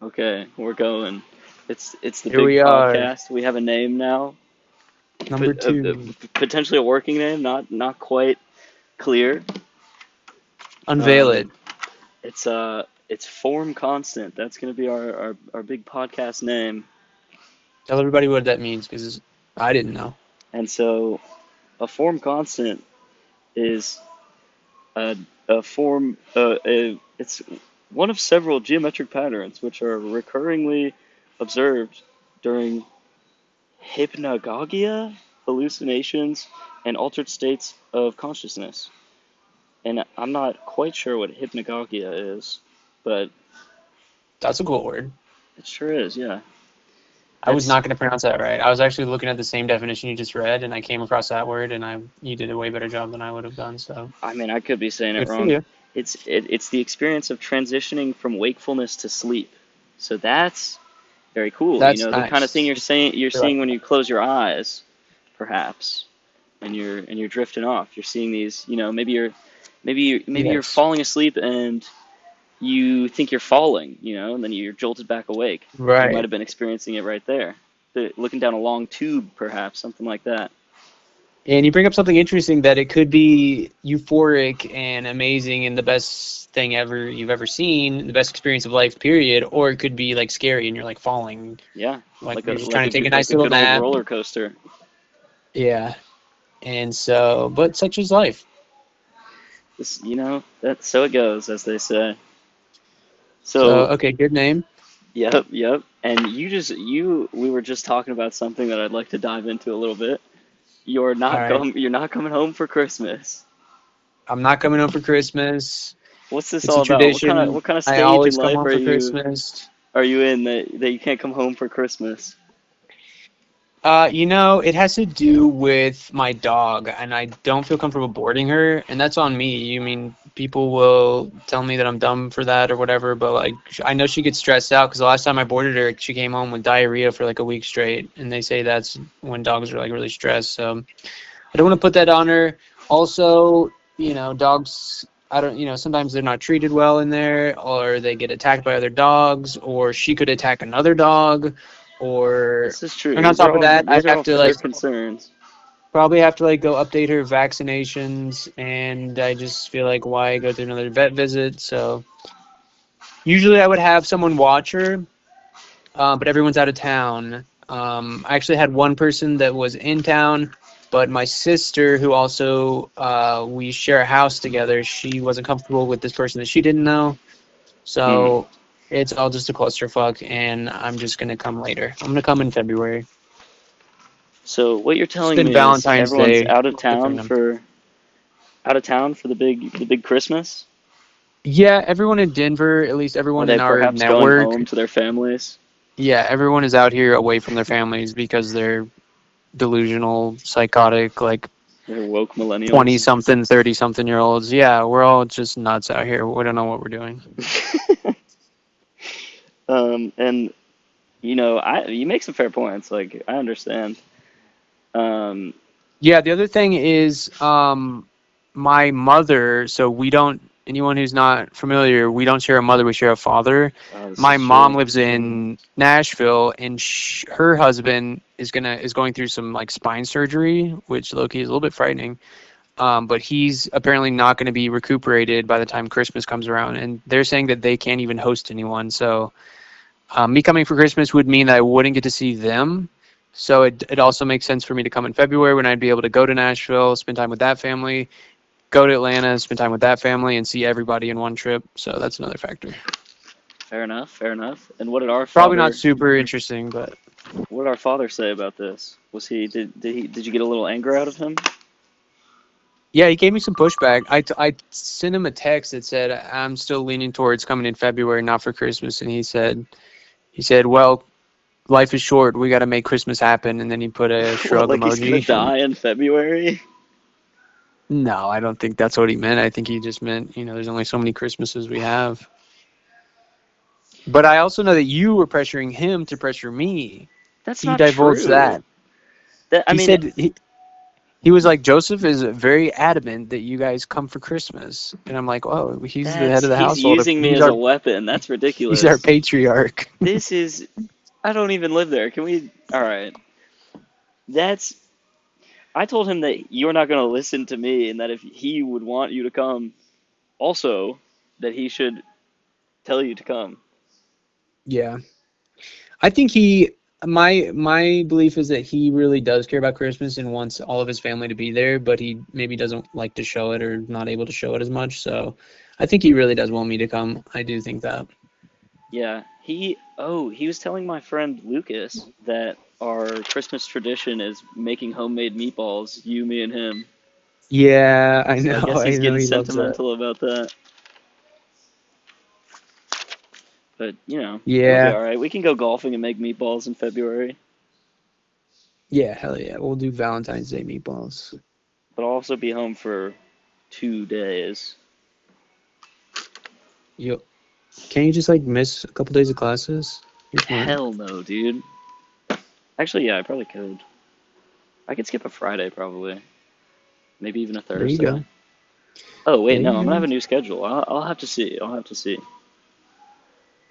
Okay, we're going. It's the Here big we are, podcast. We have a name now, number but two. potentially a working name, not quite clear. Unveil it. Um, it's form constant. That's gonna be our big podcast name. Tell everybody what that means, because I didn't know. And so a form constant is a a form. It's one of several geometric patterns which are recurringly observed during hypnagogia, hallucinations, and altered states of consciousness. And I'm not quite sure what hypnagogia is, but That's a cool word. it sure is, yeah. I was That's, not going to pronounce that right. I was actually looking at the same definition you just read, and I came across that word, and you did a way better job than I would have done. So I mean, I could be saying it good for wrong. you. It's the experience of transitioning from wakefulness to sleep. So that's very cool. You That's know, the kind of thing nice. you're I like seeing when that. you close your eyes, perhaps, and you're drifting off. You're seeing these, you know, maybe you're Yes. falling asleep and you think you're falling, you know, and then you're jolted back awake. You might Right. have been experiencing it right there. Looking down a long tube, perhaps, something like that. And you bring up something interesting that it could be euphoric and amazing and the best thing ever you've ever seen, the best experience of life, period. Or it could be like scary and you're like falling, Yeah, like like a you're just trying to take a like nice a little good old nap. roller coaster. Yeah. And so, but such is life. This, you know, that so it goes, as they say. So, So, okay, good name. yep, yep. And we were just talking about something that I'd like to dive into a little bit. All right. You're not coming home for Christmas. I'm not coming home for Christmas. What's this It's a all about? tradition. What kind of I stage in always come life home for Christmas. are you in that you can't come home for Christmas? It has to do with my dog, and I don't feel comfortable boarding her, and that's on me. You mean people will tell me that I'm dumb for that or whatever, but like I know she gets stressed out because the last time I boarded her, she came home with diarrhea for like a week straight, and they say that's when dogs are like really stressed. So I don't want to put that on her. Also, dogs. I don't, sometimes they're not treated well in there, or they get attacked by other dogs, or she could attack another dog, or This is true. and on top of that, These I'd are have all to fair like concerns. probably have to like go update her vaccinations, and I just feel like why go through another vet visit? So usually I would have someone watch her, but everyone's out of town. I actually had one person that was in town, but my sister, who also we share a house together, she wasn't comfortable with this person that she didn't know. Hmm. So it's all just a clusterfuck, and I'm just gonna come later. I'm gonna come in February. So what you're telling Spend me is Valentine's everyone's Day with them. out of town for the big Christmas? Yeah, everyone in Denver, at least Are everyone they in our perhaps going network, home to their families? yeah, everyone is out here away from their families because they're delusional, psychotic, like They're woke 20 millennials. something, 30 something year olds. Yeah, we're all just nuts out here. We don't know what we're doing. And you know, you make some fair points. Like I understand. Um, Yeah, the other thing is my mother, so we don't, anyone who's not familiar, we don't share a mother, we share a father. this My is mom true. lives in Nashville, and her husband is going through some like spine surgery, which low-key is a little bit frightening. But he's apparently not going to be recuperated by the time Christmas comes around, and they're saying that they can't even host anyone. So me coming for Christmas would mean that I wouldn't get to see them. So it also makes sense for me to come in February when I'd be able to go to Nashville, spend time with that family, go to Atlanta, spend time with that family, and see everybody in one trip. So that's another factor. Fair enough. Fair enough. And Probably not super interesting, but what did our father say about this? Was he did you get a little anger out of him? yeah, he gave me some pushback. I sent him a text that said I'm still leaning towards coming in February, not for Christmas, and he said, well, life is short. We got to make Christmas happen. And then he put a What, shrug like he's gonna emoji. die in February? No, I don't think that's what he meant. I think he just meant, there's only so many Christmases we have. But I also know that you were pressuring him to pressure me. That's He not divulged true. that. That I He mean, said, He was like, Joseph is very adamant that you guys come for Christmas, and I'm like, oh, he's the head of the He's household. using me as a weapon. That's He's our ridiculous. patriarch. This is, I don't even live there. Can we, all right. That's, I told him that you're not going to listen to me and that if he would want you to come, also, that he should tell you to come. Yeah. I think my belief is that he really does care about Christmas and wants all of his family to be there, but he maybe doesn't like to show it or not able to show it as much. So I think he really does want me to come. I do think that. Yeah, he was telling my friend Lucas that our Christmas tradition is making homemade meatballs, you, me, and him. Yeah, I So I know. guess I he's know getting he loves that. sentimental about that. But, it'll be Yeah. all right. We can go golfing and make meatballs in February. Yeah, hell yeah. We'll do Valentine's Day meatballs. But I'll also be home for 2 days. You Can't you just like miss a couple days of classes? You're smart. Hell no, dude. Actually, yeah, I probably could. I could skip a Friday, probably. Maybe even a There you Thursday. go. Oh, wait, There no, you I'm gonna go. have a new schedule. I'll have to see. I'll have to see.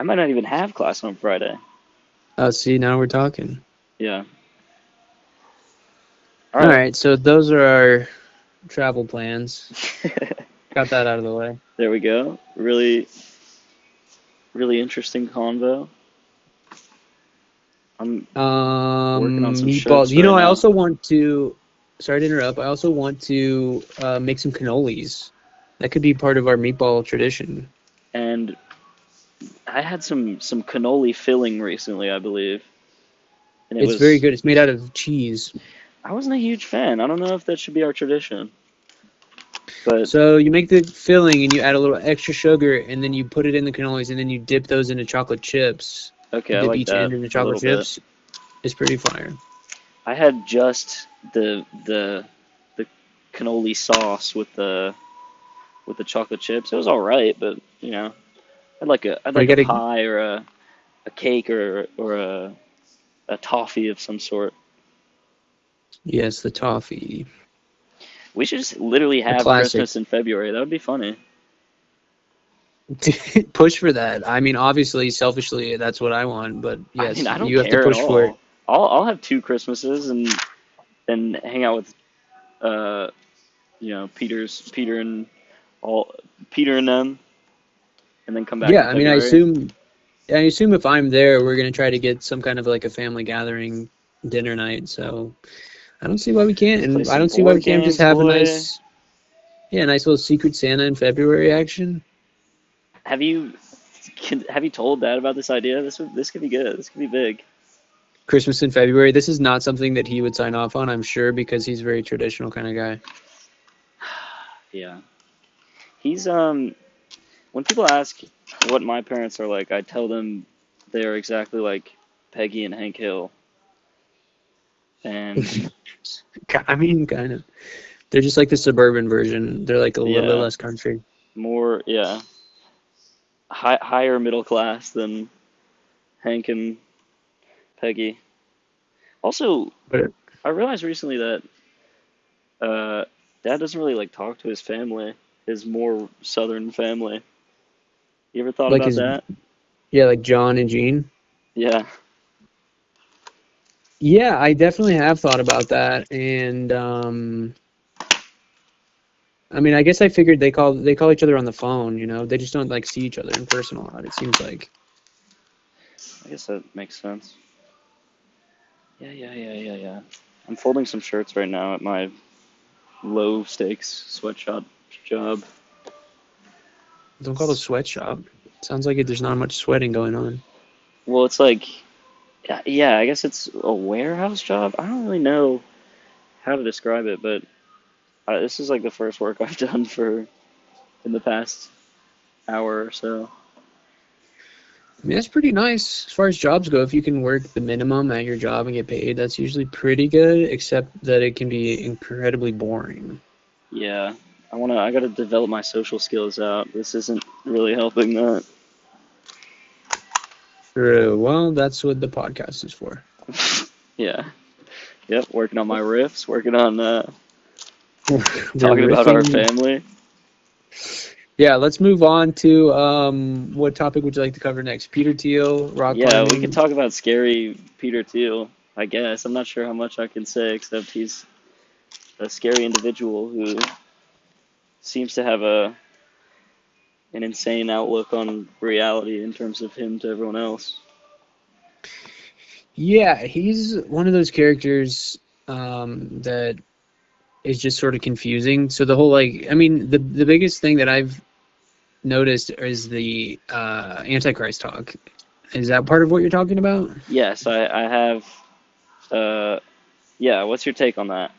I might not even have class on Friday. Oh, see, now we're talking. Yeah. All right, so those are our travel plans. Got that out of the way. There we go. Really, really interesting convo. I'm working on some Meatballs. shirts You right know, I now. also want to. Sorry to interrupt. I also want to make some cannolis. That could be part of our meatball tradition. And I had some cannoli filling recently, I believe. And it It's very was, good. It's made out of cheese. I wasn't a huge fan. I don't know if that should be our tradition. But So you make the filling and you add a little extra sugar and then you put it in the cannolis and then you dip those into chocolate chips. okay, You I dip like each that end into a chocolate little bit. chips. It's pretty fire. I had just the cannoli sauce with the chocolate chips. It was all right, but I'd Or you like a gotta, pie or a cake or a toffee of some sort. yes, the toffee. We should just literally A have classic. Christmas in February. That would be funny. Push for that. I mean, obviously, selfishly, that's what I want, but I mean, yes, I don't you have to care at push for it. all. I'll have 2 Christmases and hang out with uh Peter and all Peter and them, and then come back in Yeah, I mean, February. I assume if I'm there, we're gonna try to get some kind of like a family gathering dinner night. So I don't see why we can't, Play and I some don't see why we board can't just games, have a boy. nice, yeah, nice little Secret Santa in February action. Have you have you told Dad about this idea? This could be good. This could be big. Christmas in February. This is not something that he would sign off on, I'm sure, because he's a very traditional kind of guy. Yeah. He's when people ask what my parents are like, I tell them they're exactly like Peggy and Hank Hill. And I mean, kind of. They're just like the suburban version. They're like a little bit yeah, less country. more higher middle class than Hank and Peggy. Also, But I realized recently that Dad doesn't really like talk to his family, his more southern family. You ever thought like about his, that? yeah, like John and Jean. Yeah. Yeah, I definitely have thought about that, and I mean, I guess I figured they call each other on the phone. You know, they just don't like see each other in person a lot. It seems like. I guess that makes sense. Yeah. I'm folding some shirts right now at my low stakes sweatshop job. Don't call it a sweatshop. Sounds like there's not much sweating going on. Well, it's like, yeah, I guess it's a warehouse job. I don't really know how to describe it, but this is like the first work I've done in the past hour or so. I mean, that's pretty nice as far as jobs go. If you can work the minimum at your job and get paid, that's usually pretty good, except that it can be incredibly boring. Yeah, I gotta develop my social skills out. This isn't really helping that. True. Well, that's what the podcast is for. Yeah. Yep, working on my riffs, working on talking about our riffing. family. Yeah, let's move on to what topic would you like to cover next? Peter Thiel, rock Yeah, we could climbing. talk about scary Peter Thiel, I guess. I'm not sure how much I can say, except he's a scary individual who seems to have an insane outlook on reality in terms of him to everyone else. Yeah, he's one of those characters that is just sort of confusing. So the whole like, I mean, the biggest thing that I've noticed is the Antichrist talk. Is that part of what you're talking about? Yes, I have. Uh, yeah, what's your take on that?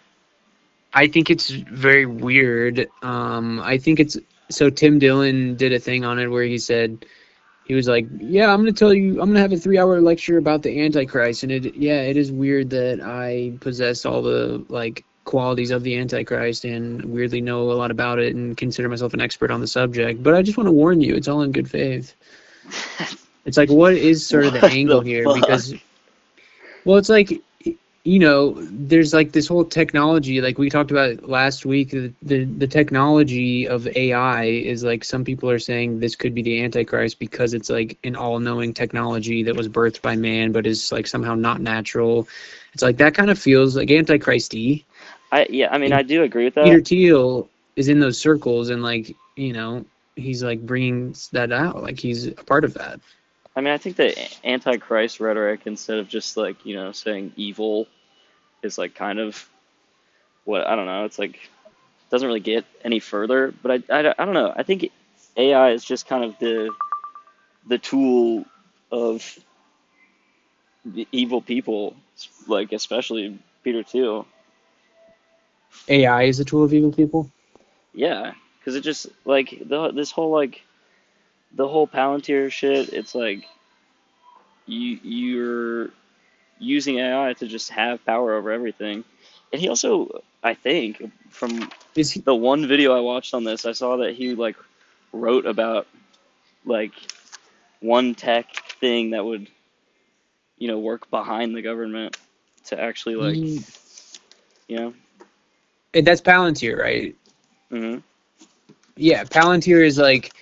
I think it's very weird. I think it's so Tim Dillon did a thing on it where he said he was like, "Yeah, I'm gonna tell you, I'm gonna have a 3 hour lecture about the Antichrist," and it is weird that I possess all the like qualities of the Antichrist and weirdly know a lot about it and consider myself an expert on the subject. But I just want to warn you, it's all in good faith. It's like, what is sort of the What angle the here? fuck? Because, well, it's like, you know, there's like this whole technology, like we talked about last week, the technology of AI is like some people are saying this could be the Antichrist because it's like an all-knowing technology that was birthed by man but is like somehow not natural. It's like that kind of feels like Antichrist-y. I mean, And I do agree with that. Peter Thiel is in those circles and like, you know, he's like bringing that out, like he's a part of that. I mean, I think the antichrist rhetoric, instead of just like, saying evil, is like kind of what, I don't know. It's like doesn't really get any further. But I don't know. I think AI is just kind of the tool of the evil people, like especially Peter Thiel. AI is a tool of evil people. Yeah, because it just like this whole like the whole Palantir shit. It's like you're using AI to just have power over everything. And he also, I think, from Is he? the one video I watched on this, I saw that he like wrote about like one tech thing that would, work behind the government to actually like, you know. That's Palantir, right? Hmm. Yeah, Palantir is like,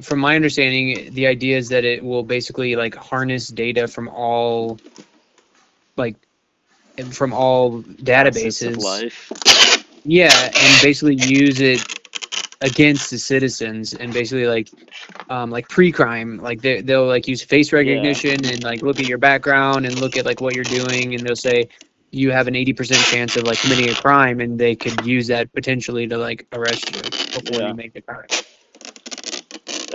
from my understanding, the idea is that it will basically like harness data like from all Facets of databases. life. Yeah, and basically use it against the citizens and basically like pre-crime, like they'll like use face Yeah. recognition and like look at your background and look at like what you're doing and they'll say you have an 80% chance of like committing a crime and they could use that potentially to like arrest you before you Yeah. make the crime.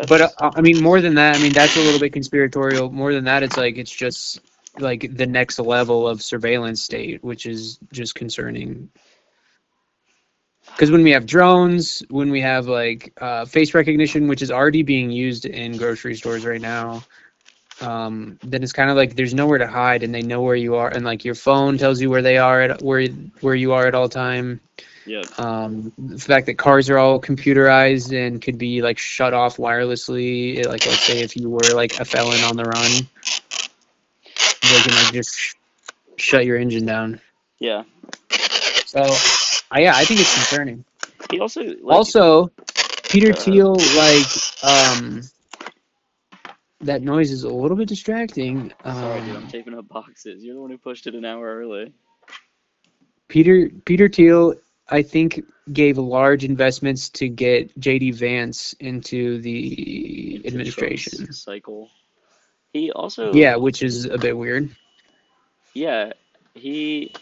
But That's I mean, more than that, I mean, that's a little bit conspiratorial. More than that, it's like it's just like the next level of surveillance state, which is just concerning. Because when we have drones, when we have like face recognition, which is already being used in grocery stores right now, then it's kind of like there's nowhere to hide, and they know where you are, and like your phone tells you where they are at where you are at all time. yep. The fact that cars are all computerized and could be like shut off wirelessly, like let's say if you were like a felon on the run, they can like just shut your engine down. Yeah. So, yeah, I think it's concerning. He also like. Also, Peter Uh, Thiel, like, that noise is a little bit distracting. Sorry, dude. I'm taping up boxes. You're the one who pushed it an hour early. Peter Thiel, I think, gave large investments to get JD Vance into the Into Trump's administration. cycle. He also, Yeah, which is a bit weird. yeah, he,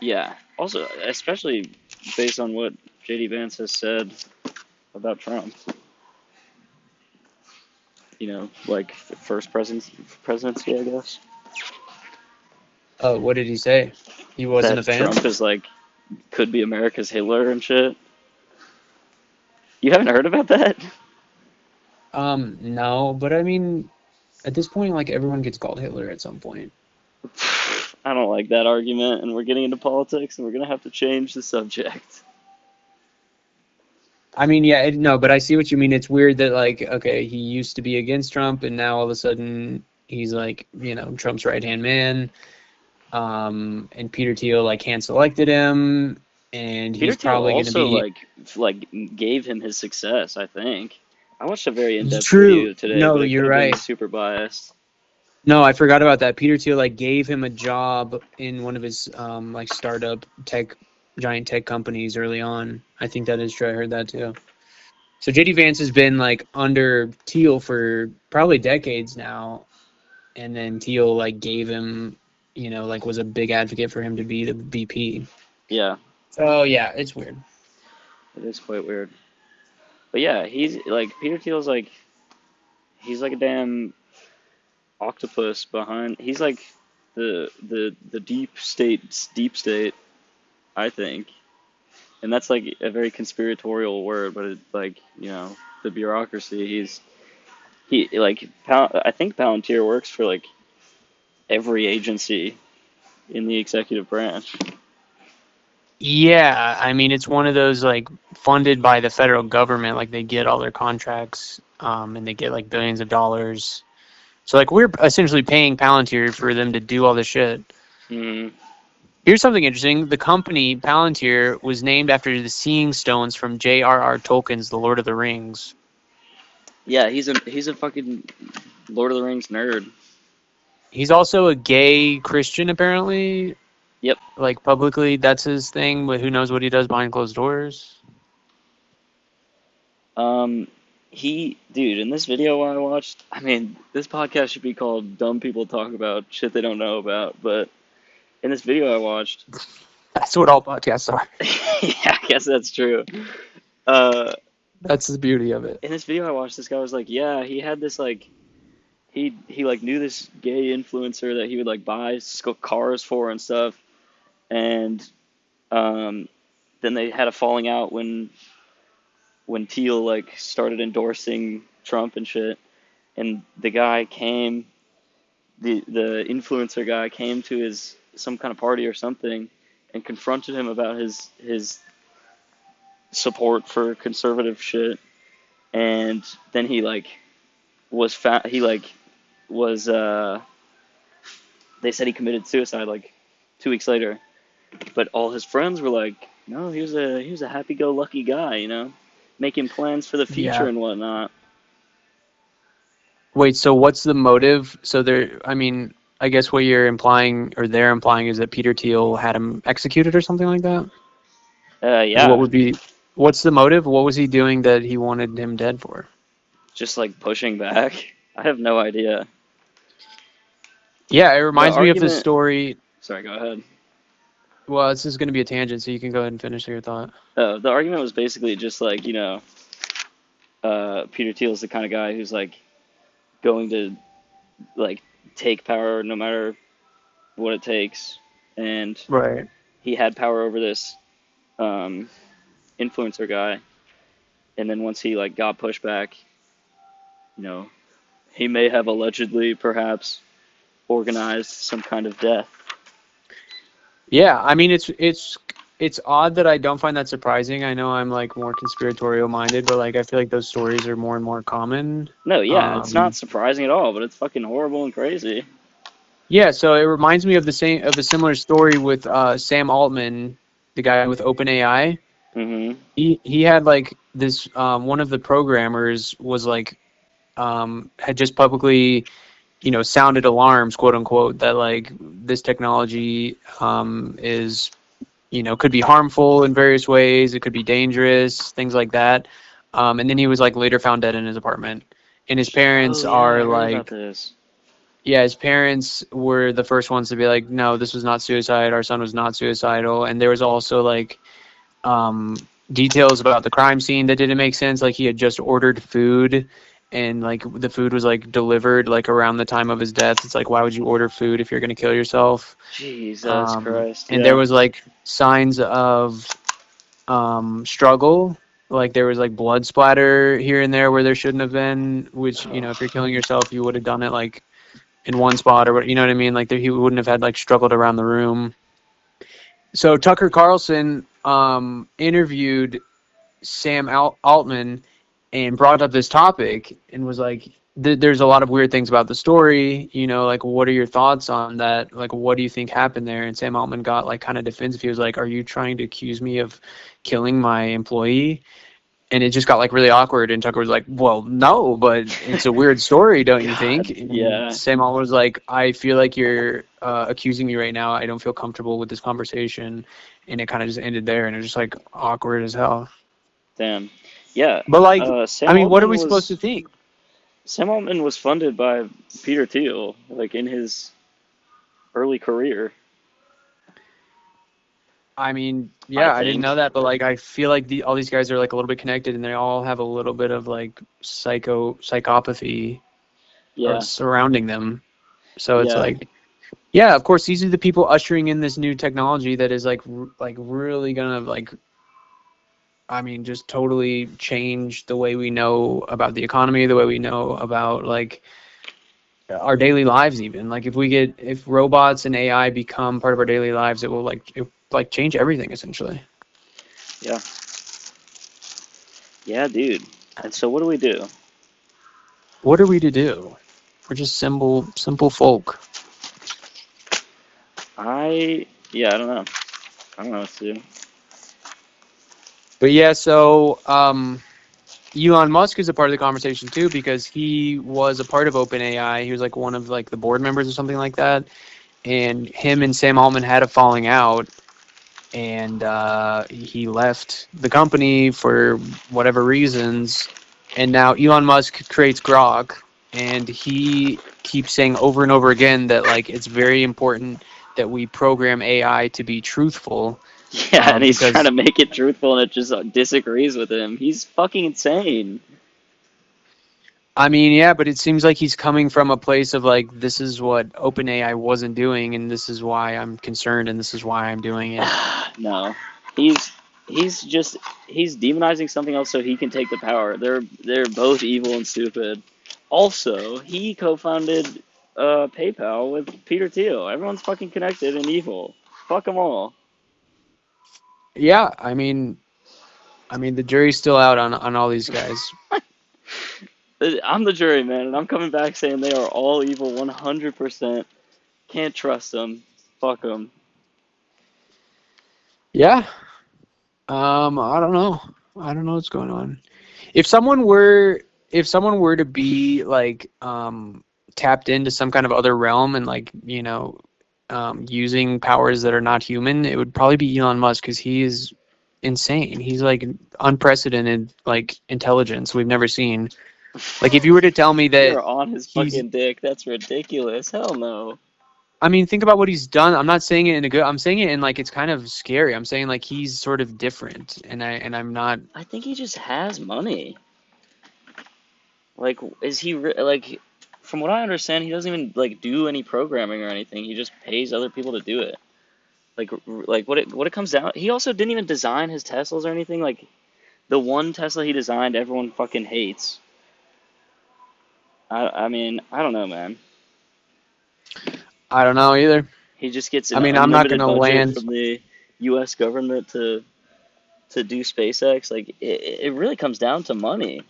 yeah. Also, especially based on what JD Vance has said about Trump. Like first presidency, I guess. Oh, what did he say? He wasn't a That fan? Trump is like could be America's Hitler and shit. You haven't heard about that? No, but I mean, at this point, like everyone gets called Hitler at some point. I don't like that argument, and we're getting into politics, and we're gonna have to change the subject. I mean, yeah, no, but I see what you mean. It's weird that like, okay, he used to be against Trump, and now all of a sudden he's like, Trump's right-hand man. And Peter Thiel like hand selected him, and Peter he's Thiel probably going to also be like gave him his success, I think. I watched a very in-depth true. video today, No, but it could you're have been right. super biased. No, I forgot about that. Peter Thiel like gave him a job in one of his like startup giant tech companies early on. I think that is true. I heard that too. So JD Vance has been like under Thiel for probably decades now, and then Thiel like gave him, like was a big advocate for him to be the VP. Yeah, So yeah, it's weird. it is quite weird. But yeah, he's like Peter Thiel's like he's like a damn octopus behind. He's like the deep state, I think. And that's like a very conspiratorial word, but it's like, the bureaucracy. He like I think Palantir works for like every agency in the executive branch. Yeah, I mean it's one of those like funded by the federal government, like they get all their contracts, and they get like billions of dollars. So like we're essentially paying Palantir for them to do all this shit. Mm. Here's something interesting. The company, Palantir, was named after the Seeing Stones from J.R.R. Tolkien's The Lord of the Rings. Yeah, he's a fucking Lord of the Rings nerd. He's also a gay Christian, apparently. Yep. Like, publicly, that's his thing, but who knows what he does behind closed doors. Dude, in this video I watched, I mean, this podcast should be called Dumb People Talk About Shit They Don't Know About, but in this video I watched, That's what all podcasts are. yeah, I guess that's true. Uh, That's the beauty of it. in this video I watched, this guy was like, yeah, he had this like, he like knew this gay influencer that he would like buy cars for and stuff, and then they had a falling out when Thiel like started endorsing Trump and shit, and the influencer guy came to his some kind of party or something and confronted him about his support for conservative shit, and then he like was found he like was they said he committed suicide like 2 weeks later, but all his friends were like, no, he was a happy-go-lucky guy, making plans for the future Yeah. and whatnot. Wait, so what's the motive? So I mean, I guess what you're implying, or they're implying, is that Peter Thiel had him executed or something like that? Yeah, What's the motive? What was he doing that he wanted him dead for? just like pushing back. I have no idea. Yeah, it reminds me of the argument- story. Sorry, go ahead. Well, this is going to be a tangent, so you can go ahead and finish your thought. The argument was basically just like, Peter Thiel's the kind of guy who's like going to like take power no matter what it takes, and Right. he had power over this influencer guy, and then once he like got pushed back, he may have allegedly perhaps organized some kind of death. Yeah, I mean it's odd that I don't find that surprising. I know I'm like more conspiratorial minded, but like I feel like those stories are more and more common. No, yeah, it's not surprising at all, but it's fucking horrible and crazy. Yeah, so it reminds me of a similar story with Sam Altman, the guy with OpenAI. Mm-hmm. He had like this one of the programmers was like had just publicly sounded alarms, quote unquote, that like this technology is could be harmful in various ways. It could be dangerous, things like that. And then he was like later found dead in his apartment. And his parents are like, yeah, his parents were the first ones to be like, no, this was not suicide. Our son was not suicidal. And there was also like details about the crime scene that didn't make sense. Like he had just ordered food, and like the food was like delivered like around the time of his death. It's like, why would you order food if you're going to kill yourself? Jesus Christ. And there was like signs of struggle. Like there was like blood splatter here and there where there shouldn't have been, which, if you're killing yourself, you would have done it like in one spot, or what, you know what I mean? Like he wouldn't have had like struggled around the room. So Tucker Carlson interviewed Sam Altman and brought up this topic and was like, there's a lot of weird things about the story, you know, like what are your thoughts on that? Like what do you think happened there? And Sam Altman got like kind of defensive. He was like, are you trying to accuse me of killing my employee? And it just got like really awkward, and Tucker was like, well, no, but it's a weird story, don't you think? God, And yeah, Sam Altman was like, I feel like you're accusing me right now. I don't feel comfortable with this conversation. And it kind of just ended there, and it was just like awkward as hell. damn, yeah. But like, I Sam mean, what are Altman we supposed was to think? Sam Altman was funded by Peter Thiel, like in his early career, I mean, I yeah, I didn't think. know that, but like, I feel like all these guys are like a little bit connected, and they all have a little bit of like psychopathy or Yeah, surrounding them. So it's yeah, like, yeah, of course, these are the people ushering in this new technology that is like really gonna like, I mean, just totally change the way we know about the economy, the way we know about like our daily lives. Even like if robots and AI become part of our daily lives, it change everything essentially. yeah, yeah, dude. And so what do we do? What are we to do? We're just simple folk. Yeah, I don't know. I don't know what to do. But yeah, so Elon Musk is a part of the conversation too, because he was a part of OpenAI. He was like one of like the board members or something like that. And him and Sam Altman had a falling out, and he left the company for whatever reasons. And now Elon Musk creates Grok, and he keeps saying over and over again that like it's very important that we program AI to be truthful. Yeah, and he's trying Because to make it truthful, and it just disagrees with him. He's fucking insane. I mean, yeah, but it seems like he's coming from a place of like, this is what OpenAI wasn't doing, and this is why I'm concerned, and this is why I'm doing it. No, he's he's demonizing something else so he can take the power. They're both evil and stupid. Also, he co-founded PayPal with Peter Thiel. Everyone's fucking connected and evil. Fuck them all. Yeah, I mean, the jury's still out on all these guys. I'm the jury, man, and I'm coming back saying they are all evil 100%. Can't trust them. Fuck them. Yeah, I don't know. I don't know what's going on. If someone were, if someone were to be like tapped into some kind of other realm and like, you know, using powers that are not human, it would probably be Elon Musk, because he is insane. He's like unprecedented like intelligence we've never seen. Like if you were to tell me that You're on his he's, fucking dick. That's ridiculous. Hell no. I mean, think about what he's done. I'm not saying it in a good, I'm saying it in like it's kind of scary. I'm saying like he's sort of different, and I'm not. I think he just has money. Like, is he like? From what I understand, he doesn't even like do any programming or anything. He just pays other people to do it. Like what it comes down. He also didn't even design his Teslas or anything. Like the one Tesla he designed, everyone fucking hates. I mean, I don't know, man. I don't know either. He just gets I an mean, I'm not unlimited gonna budget land. from the U.S. government to do SpaceX. Like it really comes down to money.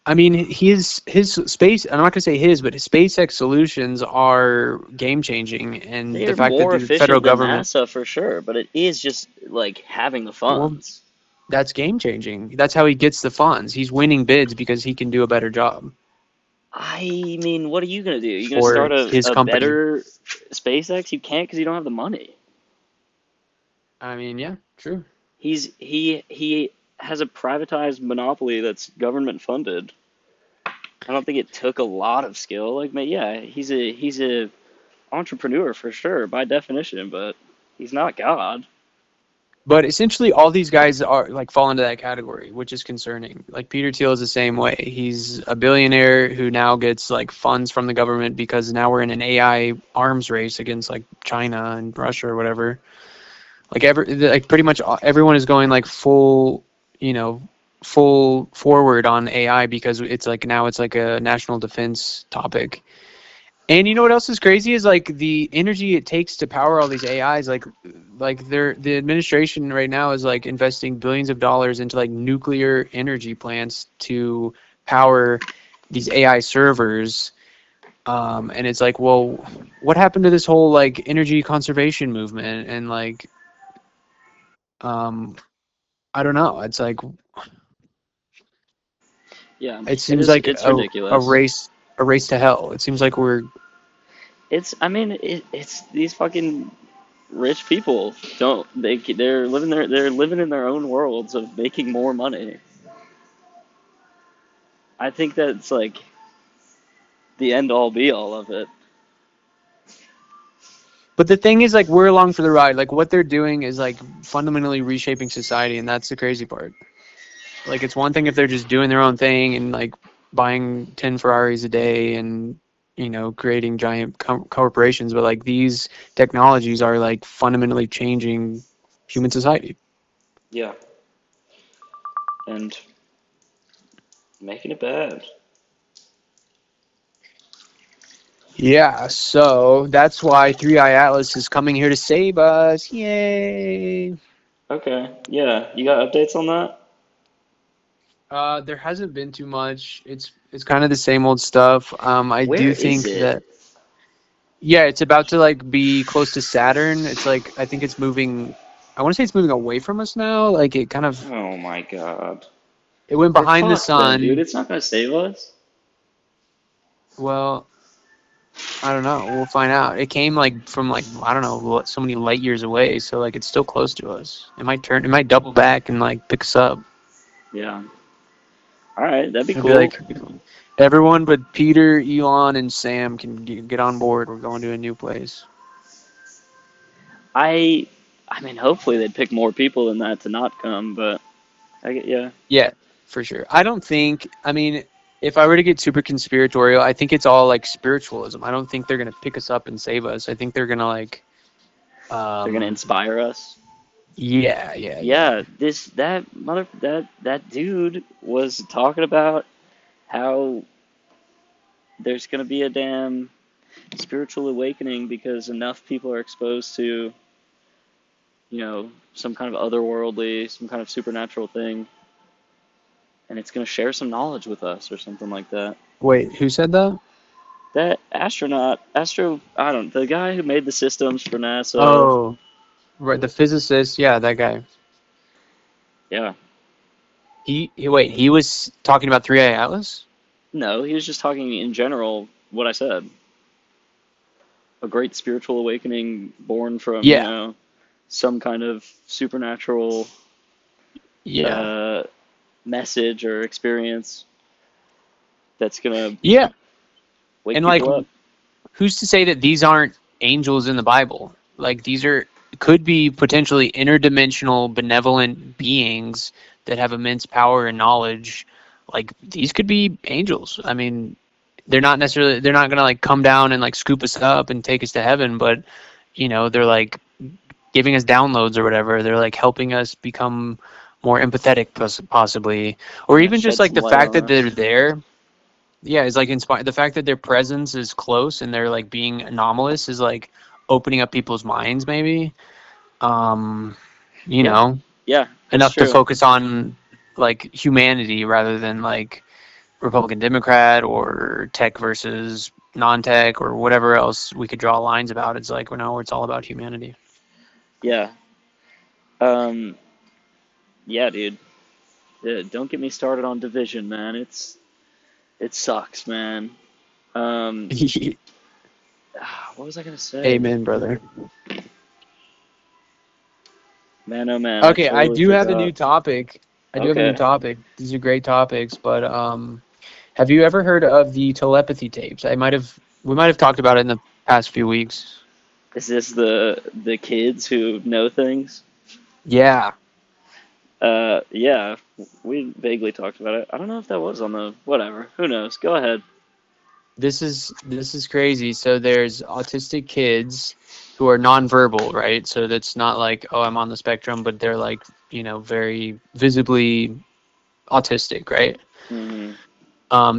I mean, his space. I'm not gonna say his, but his SpaceX solutions are game changing, and They the are fact that more the federal efficient than government, NASA for sure, but it is just like having the well, funds. that's game changing. That's how he gets the funds. He's winning bids because he can do a better job I mean, what are you gonna do? You gonna for start a, his a company. better SpaceX? You can't because you don't have the money. I mean, yeah, true. He has a privatized monopoly that's government funded. I don't think it took a lot of skill. Like, yeah, he's a entrepreneur for sure by definition, but he's not God. But essentially, all these guys are like fall into that category, which is concerning. Like Peter Thiel is the same way. He's a billionaire who now gets like funds from the government because now we're in an AI arms race against like China and Russia or whatever. Like pretty much everyone is going like full, you know, full forward on AI because it's like now it's like a national defense topic. And you know what else is crazy is like the energy it takes to power all these AIs. Like the administration right now is like investing billions of dollars into like nuclear energy plants to power these AI servers. And it's like, well, what happened to this whole like energy conservation movement? And like, I don't know. It's like, Yeah, it it seems is. like It's a ridiculous. race to hell. It seems like we're It's. I mean, it's these fucking rich people. They're living in their own worlds of making more money. I think that's like the end all be all of it. But the thing is, like, we're along for the ride. Like, what they're doing is like fundamentally reshaping society, and that's the crazy part. Like, it's one thing if they're just doing their own thing and like buying 10 Ferraris a day and creating giant corporations, but like these technologies are like fundamentally changing human society. Yeah, and making it bad. Yeah, so that's why Three Eye Atlas is coming here to save us. Yay! Okay, yeah, you got updates on that? There hasn't been too much. It's kind of the same old stuff. I Where do is think it? that yeah, it's about to like be close to Saturn. It's like I think it's moving. I want to say it's moving away from us now. Like it kind of Oh my god. it went We're behind the fucked then, dude. sun. It's not gonna save us. Well, I don't know. We'll find out. It came like from like I don't know so many light years away. So like it's still close to us. It might turn. It might double back and like pick us up. Yeah. All right, that'd be It'd be cool. like everyone but Peter, Elon, and Sam can get on board. We're going to a new place. I, I mean, hopefully they'd pick more people than that to not come, but yeah, Yeah, for sure. I don't think. I mean, if I were to get super conspiratorial, I think it's all like spiritualism. I don't think they're gonna pick us up and save us. I think they're gonna like, they're gonna um, inspire us. yeah. Yeah, that dude was talking about how there's gonna be a damn spiritual awakening because enough people are exposed to, some kind of otherworldly, some kind of supernatural thing, and it's gonna share some knowledge with us or something like that. Wait, who said that? That I don't, the guy who made the systems for NASA, Oh, right, the physicist. Yeah, that guy. yeah. Wait, he was talking about Three Eye Atlas. No, he was just talking in general, what I said. A great spiritual awakening born from, Yeah, some kind of supernatural yeah, uh, message or experience that's gonna yeah. wake And like, people up. who's to say that these aren't angels in the Bible? Like these could be potentially interdimensional benevolent beings that have immense power and knowledge. Like these could be angels. I mean, they're not gonna like come down and like scoop us up and take us to heaven, but they're like giving us downloads or whatever. They're like helping us become more empathetic possibly, or Yeah, even just shed like some the light fact on that they're us. there. Yeah, it's like inspired. The fact that their presence is close and they're like being anomalous is like opening up people's minds, maybe. Um, you Yeah, know, yeah, that's enough to true. focus on like humanity rather than like Republican Democrat or tech versus non-tech or whatever else we could draw lines about. It's like, well, no, it's all about humanity. Yeah. Um, yeah, dude. Don't get me started on division, man. It sucks, man. Um, what was I gonna say? Amen, brother. Man, oh man, I Okay, I totally do have a new forgot. topic. I do have a new Okay. topic. These are great topics, but have you ever heard of the telepathy tapes? We might have talked about it in the past few weeks. Is this the kids who know things? Yeah. Yeah, we vaguely talked about it. I don't know if that was on the whatever. Who knows? Go ahead. This is crazy. So there's autistic kids who are nonverbal, right? So that's not like, oh, I'm on the spectrum, but they're like, very visibly autistic, right? Hmm.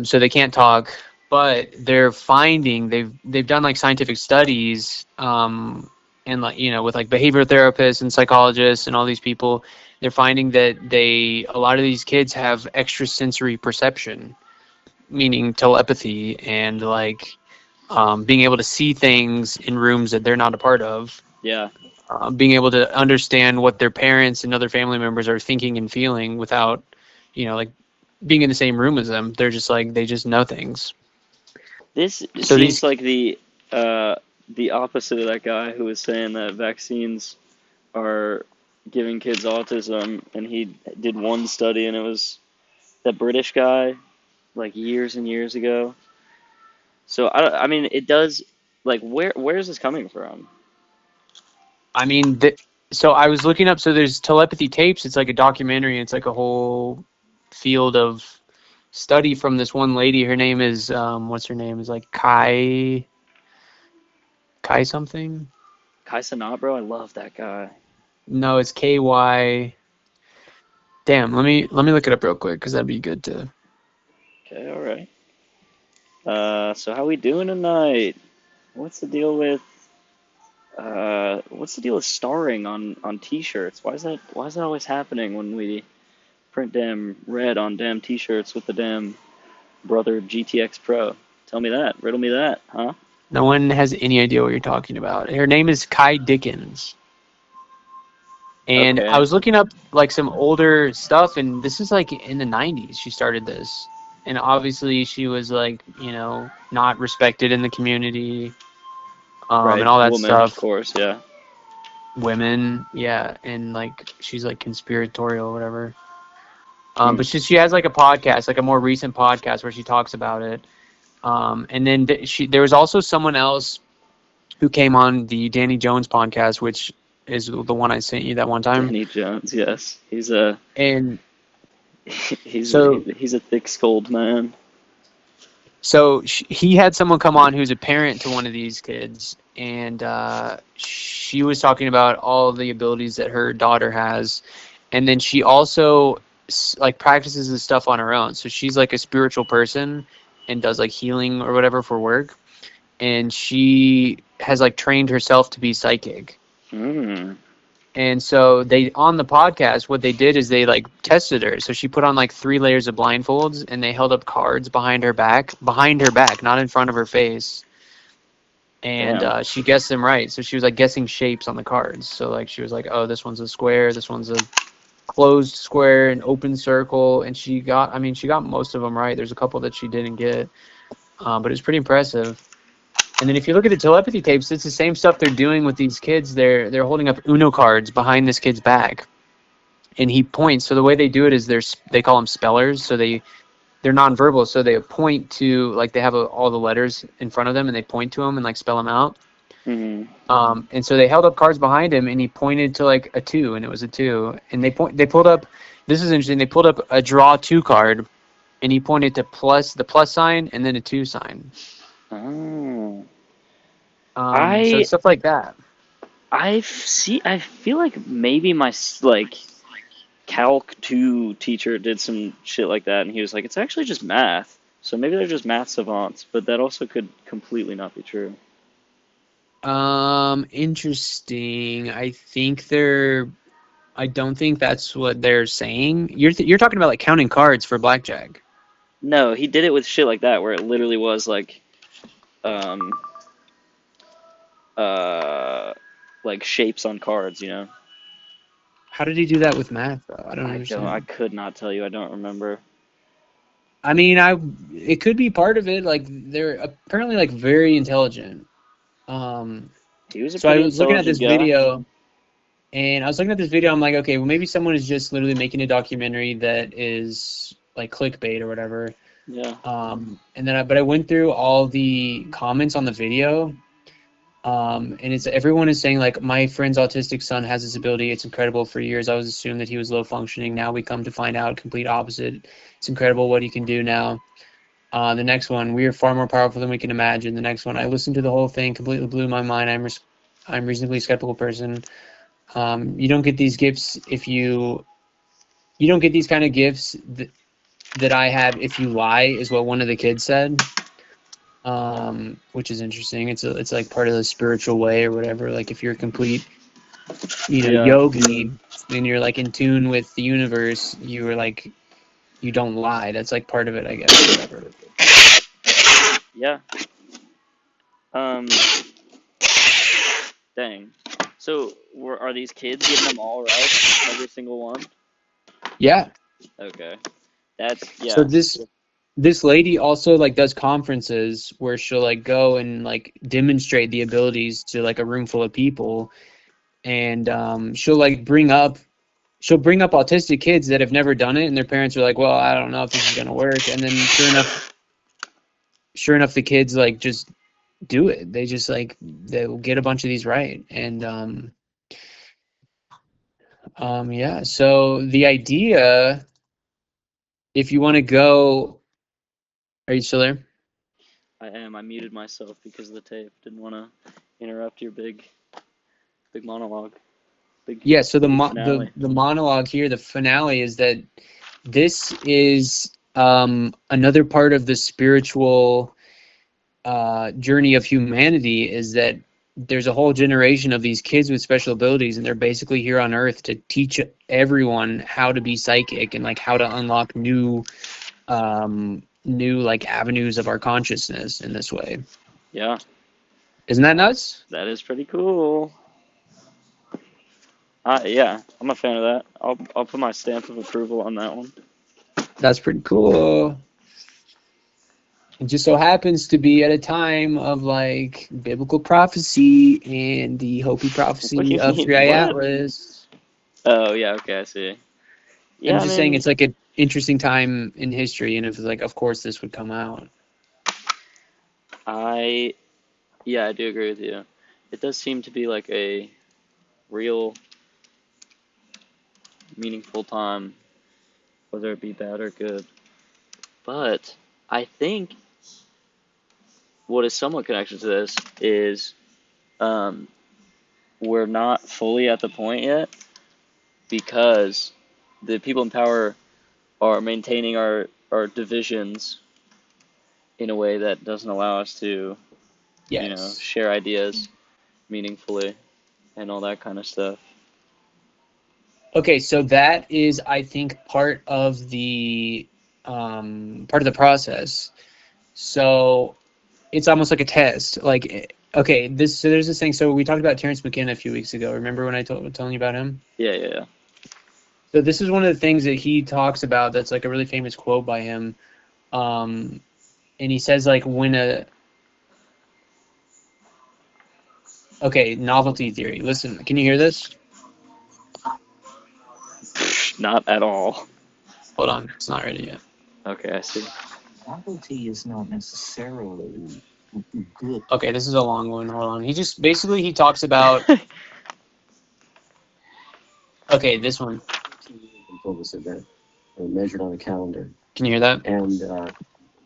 So they can't talk, but they're finding they've done like scientific studies, and like with like behavioral therapists and psychologists and all these people, they're finding that a lot of these kids have extrasensory perception. meaning telepathy and like being able to see things in rooms that they're not a part of. Yeah. Being able to understand what their parents and other family members are thinking and feeling without, like being in the same room as them. They're just like, they just know things. This So seems these, like the opposite of that guy who was saying that vaccines are giving kids autism, and he did one study, and it was that British guy, like years and years ago. So I mean, it does. Like, where is this coming from? I mean, so I was looking up, so there's telepathy tapes. It's like a documentary. It's like a whole field of study from this one lady. Her name is, what's her name? Is like Kai something? Kai Sanabro, I love that guy. No, it's KY. Damn, let me look it up real quick because that'd be good to. Okay, all right. So how we doing tonight? What's the deal with starring on T-shirts? Why is that always happening when we print damn red on damn T-shirts with the damn brother GTX Pro? Tell me that. Riddle me that, huh? No one has any idea what you're talking about. Her name is Kai Dickens. And I Okay. was looking up like some older stuff, and this is like in the 90s she started this. And obviously she was like, not respected in the community, Right. and all that Woman, of stuff. course, yeah. Women, yeah, and like she's like conspiratorial or whatever. Hmm. But she has like a podcast, like a more recent podcast where she talks about it. And then there was also someone else who came on the Danny Jones podcast, which is the one I sent you that one time. Danny Jones, yes. He's a And he's so he's a thick-skulled man. So he had someone come on who's a parent to one of these kids, and she was talking about all the abilities that her daughter has, and then she also like practices this stuff on her own. So she's like a spiritual person and does like healing or whatever for work, and she has like trained herself to be psychic. Hmm. And so they on the podcast, what they did is they like tested her. So she put on like 3 layers of blindfolds, and they held up cards behind her back, not in front of her face. And Damn. she guessed them right. So she was like guessing shapes on the cards. So like she was like, oh, this one's a square, this one's a closed square, an open circle, and she got most of them right. There's a couple that she didn't get, but it was pretty impressive. And then if you look at the telepathy tapes, it's the same stuff they're doing with these kids. They're holding up Uno cards behind this kid's back, and he points. So the way they do it is they call them spellers. So they're nonverbal. So they point to, like, they have all the letters in front of them, and they point to them and like spell them out. Hmm. And so they held up cards behind him, and he pointed to like a 2, and it was a 2. And they pulled up. This is interesting. They pulled up a draw 2 card, and he pointed to the plus sign and then a 2 sign. Oh. So stuff like that. I feel like maybe my like Calc 2 teacher did some shit like that, and he was like, it's actually just math. So maybe they're just math savants, but that also could completely not be true. Interesting. I don't think that's what they're saying. You're talking about like counting cards for blackjack. No, he did it with shit like that, where it literally was like, like shapes on cards, How did he do that with math, though? I don't I understand. could not tell you. I don't remember. I mean, it could be part of it. Like they're apparently like very intelligent. He was a So I pretty was looking at intelligent this guy. video, and I was looking at this video. I'm like, okay, well maybe someone is just literally making a documentary that is like clickbait or whatever. Yeah. But I went through all the comments on the video. And everyone is saying like, my friend's autistic son has this ability. It's incredible. For years I was assumed that he was low functioning. Now we come to find out complete opposite. It's incredible what he can do now. The next one, we are far more powerful than we can imagine. The next one, I listened to the whole thing, completely blew my mind. I'm a reasonably skeptical person. You don't get these gifts you don't get these kind of gifts that I have if you lie, is what one of the kids said. Which is interesting. It's like part of the spiritual way or whatever. Like if you're a complete, Yeah. yogi, and you're like in tune with the universe, you don't lie. That's like part of it, I guess. Whatever. Yeah. Dang. So, are these kids getting them all right? Every single one? Yeah. Okay. That's, So yeah. this lady also like does conferences where she'll like go and like demonstrate the abilities to like a room full of people, and she'll bring up autistic kids that have never done it, and their parents are like, well, I don't know if this is gonna work, and then sure enough the kids like just do it. They just like they'll get a bunch of these right. And yeah, so the idea, if you want to go, are you still there? I am. I muted myself because of the tape. Didn't want to interrupt your big monologue. Yeah, so Big finale. the monologue here, the finale, is that this is another part of the spiritual journey of humanity, is that there's a whole generation of these kids with special abilities, and they're basically here on Earth to teach everyone how to be psychic and like how to unlock new like avenues of our consciousness in this way. Yeah. Isn't that nuts? That is pretty cool. Yeah, I'm a fan of that. I'll put my stamp of approval on that one. That's pretty cool. It just so happens to be at a time of like biblical prophecy and the Hopi What do prophecy you of mean? Three What? Atlas. Oh, yeah, okay, I see. I'm Yeah, I just saying mean, it's like an interesting time in history, and if like, of course, this would come out. yeah, I do agree with you. It does seem to be like a real meaningful time, whether it be bad or good. But I think what is somewhat connected to this is um, we're not fully at the point yet because the people in power are maintaining our divisions in a way that doesn't allow us to, Yes. share ideas meaningfully and all that kind of stuff. Okay, so that is, I think, part of the process. So it's almost like a test. Like, okay, there's this thing. So we talked about Terrance Mckenna a few weeks ago. Remember when I telling you about him? Yeah, yeah, yeah. So this is one of the things that he talks about. That's like a really famous quote by him. And he says like novelty theory. Listen, can you hear this? Not at all. Hold on, it's not ready yet. Okay, I see. Novelty is not necessarily good. Okay, this is a long one. Hold on. He just basically he talks about. Okay, this one. This event measured on a calendar. Can you hear that? And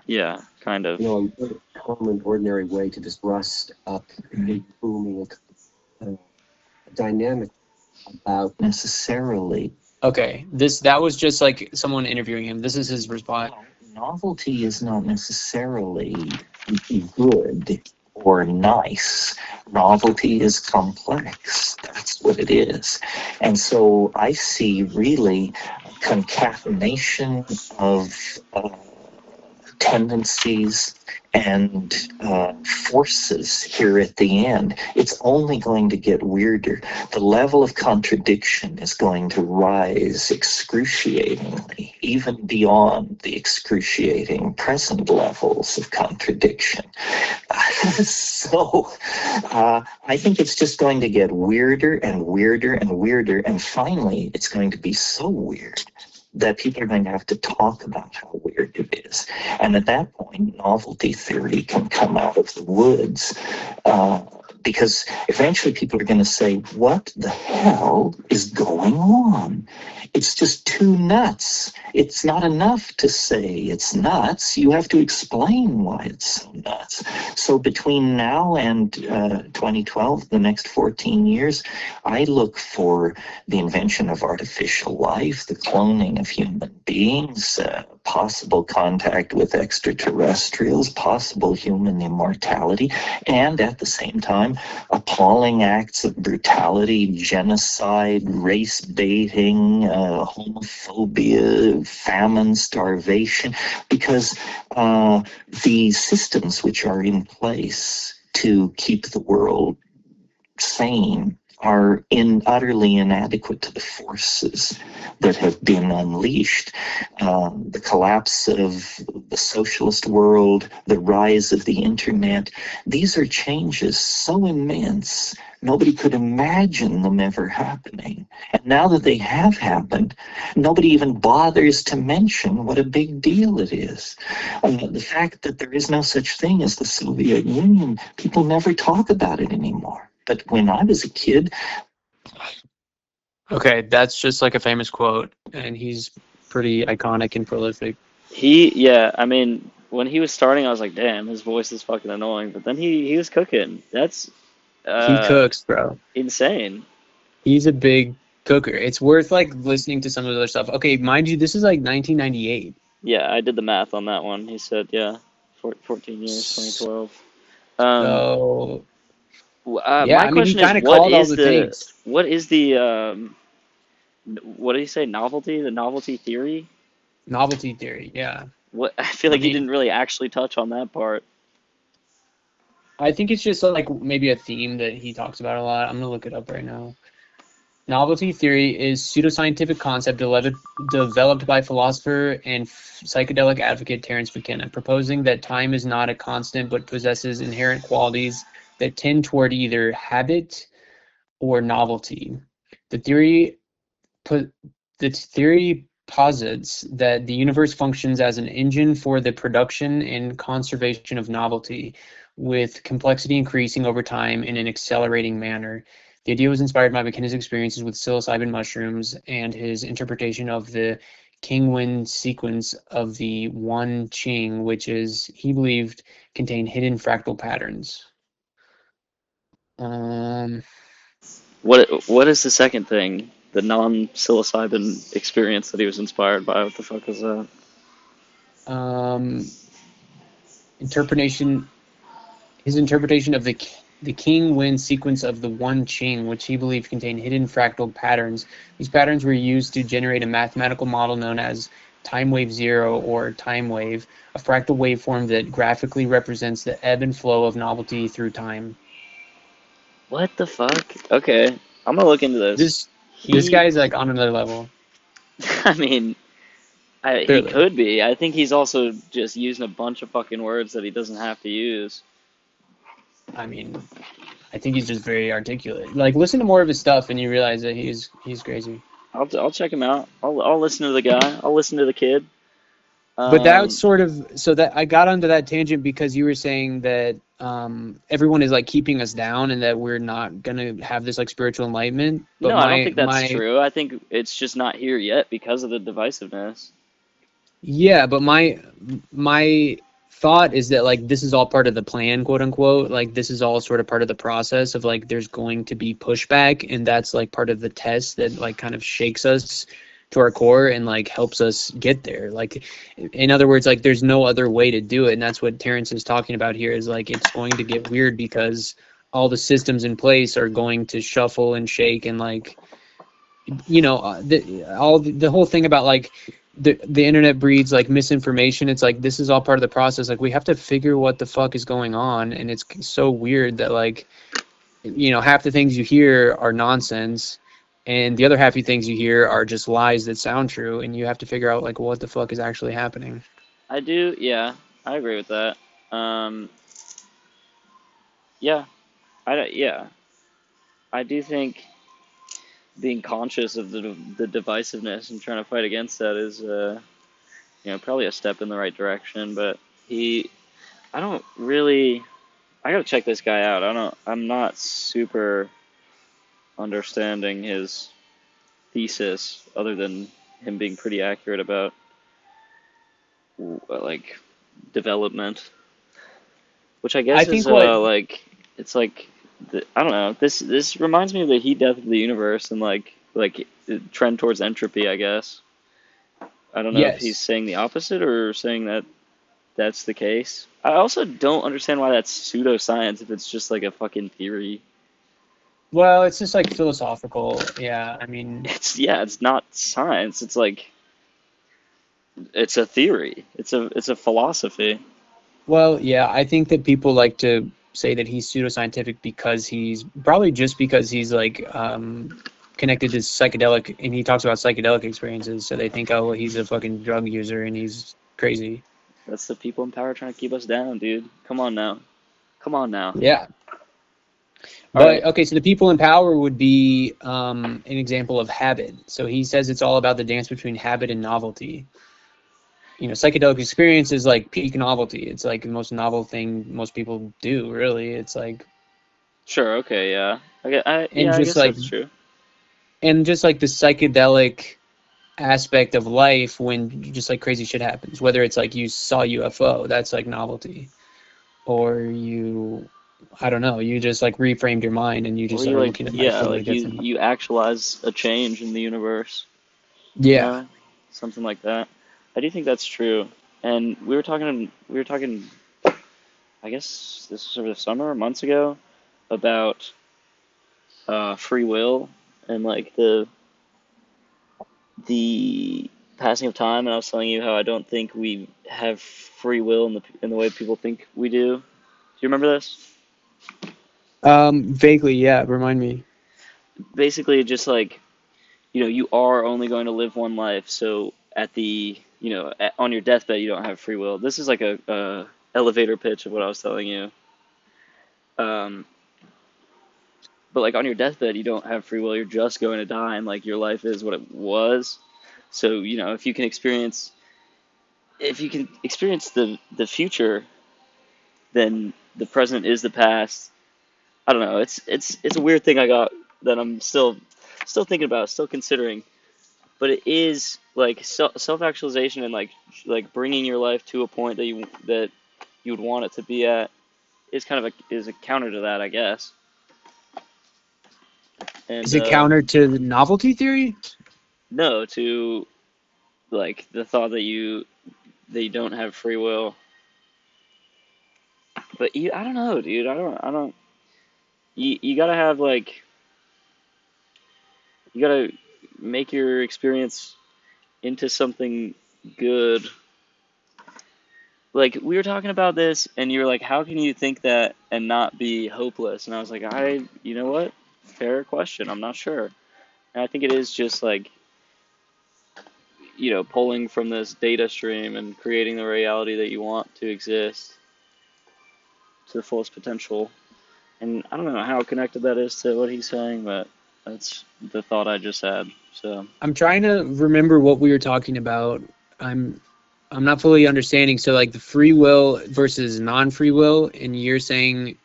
Yeah, kind of. a common, ordinary way to just rust up a booming dynamic about necessarily. Okay, that was just like someone interviewing him. This is his response. Novelty is not necessarily good or nice. Novelty is complex. That's what it is. And so I see really a concatenation of tendencies and forces here at the end. It's only going to get weirder. The level of contradiction is going to rise excruciatingly, even beyond the excruciating present levels of contradiction. So I think it's just going to get weirder and weirder and weirder, and finally it's going to be so weird that people are going to have to talk about how weird it is. And at that point, novelty theory can come out of the woods, because eventually people are going to say, what the hell is going on? It's just too nuts. It's not enough to say it's nuts. You have to explain why it's so nuts. So between now and 2012, the next 14 years, I look for the invention of artificial life, the cloning of human beings, possible contact with extraterrestrials, possible human immortality, and at the same time, appalling acts of brutality, genocide, race baiting, homophobia, famine, starvation, because the systems which are in place to keep the world sane are utterly inadequate to the forces that have been unleashed. The collapse of the socialist world, the rise of the internet, these are changes so immense, nobody could imagine them ever happening. And now that they have happened, nobody even bothers to mention what a big deal it is. The fact that there is no such thing as the Soviet Union, people never talk about it anymore. But when I was a kid... Okay, that's just like a famous quote, and he's pretty iconic and prolific. I mean, when he was starting, I was like, damn, his voice is fucking annoying. But then he was cooking. That's He cooks, bro. insane. He's a big cooker. It's worth like listening to some of the other stuff. Okay, mind you, this is like 1998. Yeah, I did the math on that one. He said, 14 years, 2012. So yeah, My I mean, he question is, kind of called all the things. what is the what did he say? Novelty? The novelty theory? Novelty theory, yeah. What I feel I like he mean, didn't really actually touch on that part. I think it's just like maybe a theme that he talks about a lot. I'm gonna look it up right now. Novelty theory is pseudoscientific concept developed by philosopher and psychedelic advocate Terrance Mckenna, proposing that time is not a constant but possesses inherent qualities that tend toward either habit or novelty. The theory posits that the universe functions as an engine for the production and conservation of novelty, with complexity increasing over time in an accelerating manner. The idea was inspired by McKenna's experiences with psilocybin mushrooms and his interpretation of the Kingwin sequence of the One Ching, which he believed contained hidden fractal patterns. What is the second thing? The non-psilocybin experience that he was inspired by? What the fuck is that? His interpretation of the King-Win sequence of the One Ching, which he believed contained hidden fractal patterns. These patterns were used to generate a mathematical model known as time wave zero or time wave, a fractal waveform that graphically represents the ebb and flow of novelty through time. What the fuck? Okay, I'm gonna look into this. This guy's like on another level. I mean, he could be. I think he's also just using a bunch of fucking words that he doesn't have to use. I mean, I think he's just very articulate. Like, listen to more of his stuff, and you realize that he's crazy. I'll check him out. I'll listen to the guy. I'll listen to the kid. But that was sort of so that I got onto that tangent because you were saying that everyone is like keeping us down and that we're not gonna have this like spiritual enlightenment. But no, I don't think that's true. I think it's just not here yet because of the divisiveness. Yeah, but my thought is that like this is all part of the plan, quote unquote. Like this is all sort of part of the process of like there's going to be pushback, and that's like part of the test that like kind of shakes us to our core and like helps us get there. Like in other words, like there's no other way to do it, and that's what Terrance is talking about here. Is like it's going to get weird because all the systems in place are going to shuffle and shake, and like the whole thing about like the internet breeds like misinformation. It's like this is all part of the process. Like we have to figure what the fuck is going on, and it's so weird that like half the things you hear are nonsense, and the other half of things you hear are just lies that sound true, and you have to figure out like what the fuck is actually happening. I do, yeah, I agree with that. I do think being conscious of the divisiveness and trying to fight against that is probably a step in the right direction. But I gotta check this guy out. I'm not super understanding his thesis other than him being pretty accurate about like development, which I guess is it's like I don't know. This reminds me of the heat death of the universe and like trend towards entropy, I guess. I don't know if he's Yes. saying the opposite or saying that that's the case. I also don't understand why that's pseudoscience if it's just like a fucking theory. Well, it's just like philosophical. Yeah, I mean, It's not science. It's like it's a theory. It's a philosophy. well, yeah, I think that people like to say that he's pseudoscientific because he's probably just because he's like connected to psychedelic, and he talks about psychedelic experiences, so they think, oh, well, he's a fucking drug user and he's crazy. That's the people in power trying to keep us down, dude. Come on now. Come on now. Yeah. All But right. okay, so the people in power would be an example of habit. So he says it's all about the dance between habit and novelty. You know, psychedelic experience is like peak novelty. It's like the most novel thing most people do, really. It's like, Sure. Okay. Yeah. and Yeah. I just guess like, that's true. and just like the psychedelic aspect of life when just like crazy shit happens, whether it's like you saw UFO, that's like novelty, or you, I don't know, you just like reframed your mind and you Or just you are like, looking at life yeah, totally like you different. you actualize a change in the universe. You Yeah. know, something like that. I do think that's true. And we were talking. I guess this was over the summer, months ago, about free will and like the passing of time. And I was telling you how I don't think we have free will in the way people think we do. Do you remember this? Vaguely, yeah. Remind me. Basically, just like you are only going to live one life. So at the on your deathbed, you don't have free will. This is like a elevator pitch of what I was telling you. Um, but like on your deathbed, you don't have free will. You're just going to die, and like your life is what it was. So if you can experience the future, then the present is the past. I don't know. It's a weird thing I got that I'm still thinking about, still considering. But it is like self actualization and like bringing your life to a point that you would want it to be at is kind of a counter to that, I guess. And Is it counter to the novelty theory? no, to like the thought that you don't have free will. But I don't know, dude. I don't. You gotta have like you gotta make your experience into something good. Like we were talking about this, and you were like, "How can you think that and not be hopeless?" And I was like, you know what? Fair question. I'm not sure. And I think it is just like pulling from this data stream and creating the reality that you want to exist to the fullest potential. And I don't know how connected that is to what he's saying, but that's the thought I just had. So I'm trying to remember what we were talking about. I'm I'm not fully understanding. So like the free will versus non-free will, and you're saying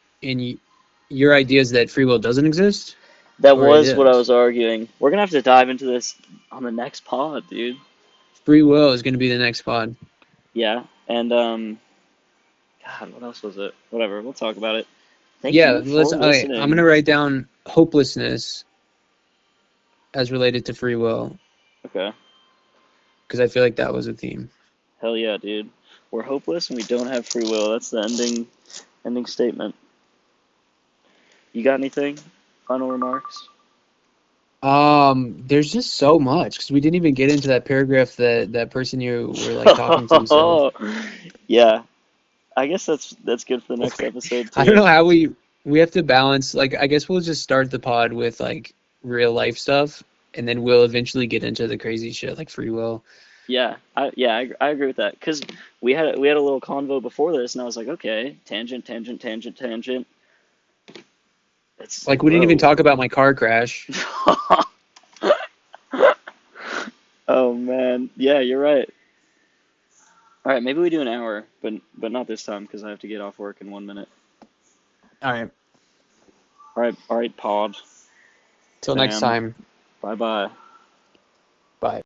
your idea is that free will doesn't exist, that or it was what I is. was arguing. We're gonna have to dive into this on the next pod, dude. Free will is going to be the next pod. Yeah, and God, what else was it? Whatever, we'll talk about it. Thank Yeah, you let's. for Okay, I'm going listening. to write down hopelessness as related to free will Okay, because I feel like that was a theme. hell yeah, dude. We're hopeless and we don't have free will. That's the ending statement. You got anything? Final remarks? There's just so much because we didn't even get into that paragraph that that person you were like talking to said. Yeah, I guess that's good for the next episode I don't too. know how we have to balance. Like, I guess we'll just start the pod with like real life stuff, and then we'll eventually get into the crazy shit like free will. Yeah, I agree with that because we had a little convo before this, and I was like, okay, tangent, tangent, tangent, tangent. It's Like, we didn't even whoa. talk about my car crash. Oh man, yeah, you're right. All right, maybe we do an hour, but not this time because I have to get off work in 1 minute. All right. All right, pod Till next fam. time. Bye bye.